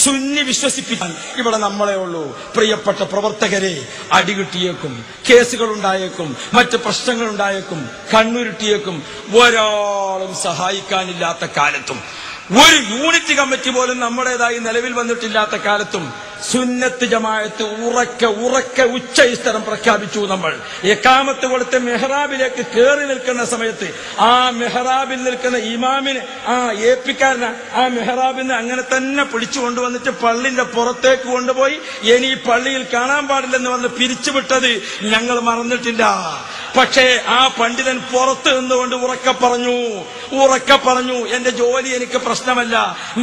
സുന്നി വിശ്വസിപ്പിക്കാൻ ഇവിടെ നമ്മളെ ഉള്ളൂ. പ്രിയപ്പെട്ട പ്രവർത്തകരെ, അടികിട്ടിയേക്കും, കേസുകൾ ഉണ്ടായേക്കും, മറ്റ് പ്രശ്നങ്ങൾ ഉണ്ടായേക്കും, കണ്ണുരുട്ടിയേക്കും. ഒരാളും സഹായിക്കാനില്ലാത്ത കാലത്തും, ഒരു യൂണിറ്റ് കമ്മിറ്റി പോലും നമ്മുടേതായി നിലവിൽ വന്നിട്ടില്ലാത്ത കാലത്തും സുന്നത്ത് ജമാഅത്ത് ഉറക്കെ ഉച്ചസ്ഥരം പ്രഖ്യാപിച്ചു. നമ്മൾ ഇഖാമത്ത് കൊടുത്ത് മെഹ്റാബിലേക്ക് കയറി നിൽക്കുന്ന സമയത്ത് ആ മെഹ്റാബിൽ നിൽക്കുന്ന ഇമാമിന് ഏപ്പിക്കാരന ആ മെഹ്റാബിന് അങ്ങനെ തന്നെ പിടിച്ചു കൊണ്ടുവന്നിട്ട് പള്ളിന്റെ പുറത്തേക്ക് കൊണ്ടുപോയി ഇനി പള്ളിയിൽ കാണാൻ പാടില്ലെന്ന് പറഞ്ഞ് പിരിച്ചുവിട്ടത് ഞങ്ങൾ മറന്നിട്ടില്ല. പക്ഷേ ആ പണ്ഡിതൻ പുറത്ത് നിന്നുകൊണ്ട് ഉറക്കെ പറഞ്ഞു, എന്റെ ജോലി എനിക്ക് പ്രശ്നമല്ല,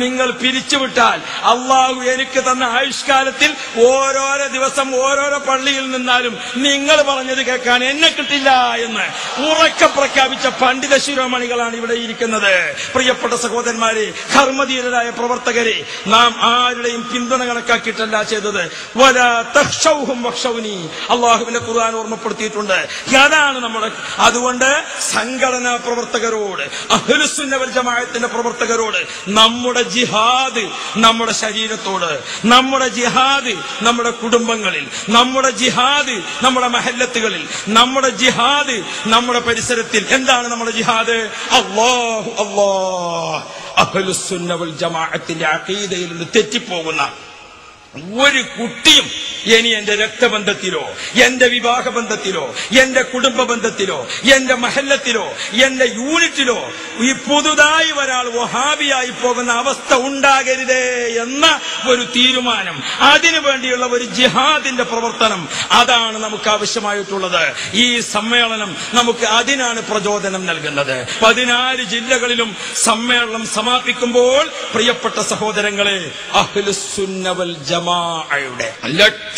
നിങ്ങൾ പിരിച്ചുവിട്ടാൽ അള്ളാഹു എനിക്ക് തന്ന ആയുഷ്കാലത്തിൽ ഓരോരോ ദിവസം ഓരോരോ പള്ളിയിൽ നിന്നാലും നിങ്ങൾ പറഞ്ഞത് കേൾക്കാൻ എന്നെ കിട്ടില്ല എന്ന് ഉറക്കെ പ്രഖ്യാപിച്ച പണ്ഡിത ശിരോമണികളാണ് ഇവിടെ ഇരിക്കുന്നത്. പ്രിയപ്പെട്ട സഹോദരന്മാരെ, കർമ്മധീരരായ പ്രവർത്തകരെ, നാം ആരുടെയും പിന്തുണ കണക്കാക്കിയിട്ടല്ല ചെയ്തത്. വലാ തഖ്ശൗഹും വഖ്ശൗനി, അള്ളാഹുവിന്റെ ഖുർആൻ ഓർമ്മപ്പെടുത്തിയിട്ടുണ്ട്. അതുകൊണ്ട് സംഘടനാ പ്രവർത്തകരോട്, അഹ്ലുസുന്ന വൽ ജമാഅത്തിന്റെ പ്രവർത്തകരോട് നമ്മുടെ ജിഹാദ് നമ്മുടെ ശരീരത്തോട്, നമ്മുടെ ജിഹാദ് നമ്മുടെ കുടുംബങ്ങളിൽ, നമ്മുടെ ജിഹാദ് നമ്മുടെ മഹല്ലത്തുകളിൽ, നമ്മുടെ ജിഹാദ് നമ്മുടെ പരിസരത്തിൽ. എന്താണ് നമ്മുടെ ജിഹാദ്? അല്ലാഹു അല്ലാഹ്. അഹ്ലുസുന്ന വൽ ജമാഅത്തിന്റെ അഖീദയിൽ നിന്ന് തെറ്റിപ്പോകുന്ന ഒരു കുട്ടിയും ഇനി എന്റെ രക്തബന്ധത്തിലോ, എന്റെ വിവാഹബന്ധത്തിലോ, എന്റെ കുടുംബ ബന്ധത്തിലോ, എന്റെ മഹല്ലത്തിലോ, എന്റെ യൂണിറ്റിലോ ഈ പുതുതായി ഒരാൾ വഹാബിയായി പോകുന്ന അവസ്ഥ ഉണ്ടാകരുതേ എന്ന ഒരു തീരുമാനം, അതിനു വേണ്ടിയുള്ള ഒരു ജിഹാദിന്റെ പ്രവർത്തനം, അതാണ് നമുക്ക് ആവശ്യമായിട്ടുള്ളത്. ഈ സമ്മേളനം നമുക്ക് അതിനാണ് പ്രചോദനം നൽകുന്നത്. 14 ജില്ലകളിലും സമ്മേളനം സമാപിക്കുമ്പോൾ പ്രിയപ്പെട്ട സഹോദരങ്ങളെ, അഹ്ലുസുന്ന വൽ ജമാഅയുടെ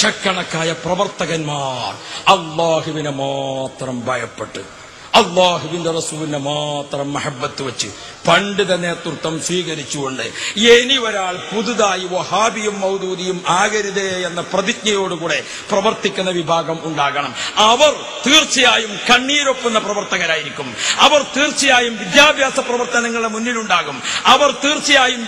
ലക്ഷക്കണക്കായ പ്രവർത്തകന്മാർ അല്ലാഹുവിനെ മാത്രം ഭയപ്പെട്ട്, അല്ലാഹുവിന്റെ റസൂലിനെ മാത്രം മഹബത്ത് വെച്ച് പണ്ഡിത നേതൃത്വം സ്വീകരിച്ചുകൊണ്ട് ഇനി ഒരാൾ പുതുതായി വഹാബിയും മൗദൂദിയും ആകരുതേ എന്ന പ്രതിജ്ഞയോടുകൂടെ പ്രവർത്തിക്കുന്ന വിഭാഗം ഉണ്ടാകണം. അവർ തീർച്ചയായും കണ്ണീരൊപ്പുന്ന പ്രവർത്തകരായിരിക്കും. അവർ തീർച്ചയായും വിദ്യാഭ്യാസ പ്രവർത്തനങ്ങളുടെ മുന്നിലുണ്ടാകും. അവർ തീർച്ചയായും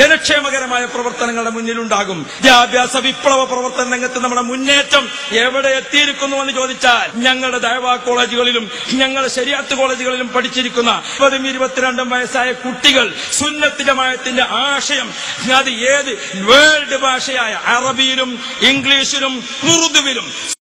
ജനക്ഷേമകരമായ പ്രവർത്തനങ്ങളുടെ മുന്നിലുണ്ടാകും. വിദ്യാഭ്യാസ വിപ്ലവ പ്രവർത്തന രംഗത്ത് നമ്മുടെ മുന്നേറ്റം എവിടെ എത്തിയിരിക്കുന്നു എന്ന് ചോദിച്ചാൽ, ഞങ്ങളുടെ ദഅവാ കോളേജുകളിലും ഞങ്ങളുടെ ശരീഅത്ത് കോളേജുകളിലും പഠിച്ചിരിക്കുന്ന 22 വയസ്സായ കുട്ടികൾ സുന്നത്ത് ജമാഅത്തിന്റെ ആശയം അത് ഏത് വേൾഡ് ഭാഷയായ അറബിയിലും ഇംഗ്ലീഷിലും ഉറുദുവിലും